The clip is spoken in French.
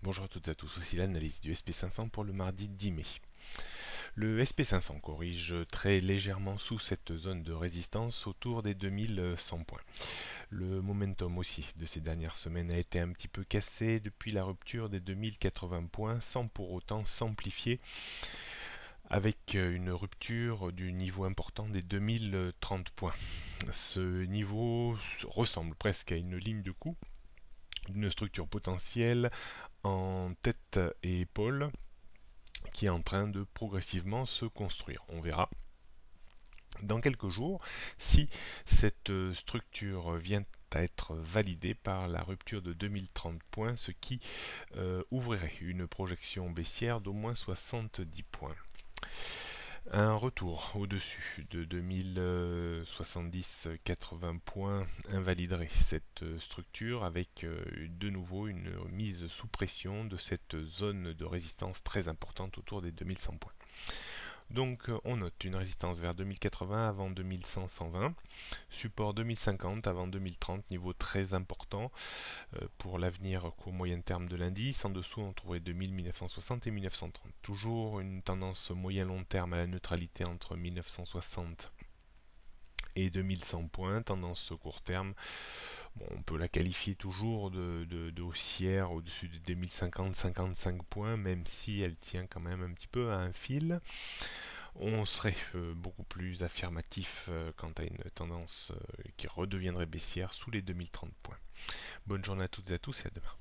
Bonjour à toutes et à tous, voici l'analyse du SP500 pour le mardi 10 mai. Le SP500 corrige très légèrement sous cette zone de résistance autour des 2100 points. Le momentum aussi de ces dernières semaines a été un petit peu cassé depuis la rupture des 2080 points sans pour autant s'amplifier avec une rupture du niveau important des 2030 points. Ce niveau ressemble presque à une ligne de coup d'une structure potentielle en tête et épaule qui est en train de progressivement se construire. On verra dans quelques jours si cette structure vient à être validée par la rupture de 2030 points, ce qui ouvrirait une projection baissière d'au moins 70 points. Un retour au-dessus de 2070-80 points invaliderait cette structure avec de nouveau une mise sous pression de cette zone de résistance très importante autour des 2100 points. Donc on note une résistance vers 2080 avant 2100-120, support 2050 avant 2030, niveau très important pour l'avenir court moyen terme de l'indice. En dessous on trouverait 2000-1960 et 1930. Toujours une tendance moyen long terme à la neutralité entre 1960 et 2100 points, tendance court terme. Bon, on peut la qualifier toujours de haussière au-dessus de 2050-55 points, même si elle tient quand même un petit peu à un fil. On serait beaucoup plus affirmatif quant à une tendance qui redeviendrait baissière sous les 2030 points. Bonne journée à toutes et à tous et à demain.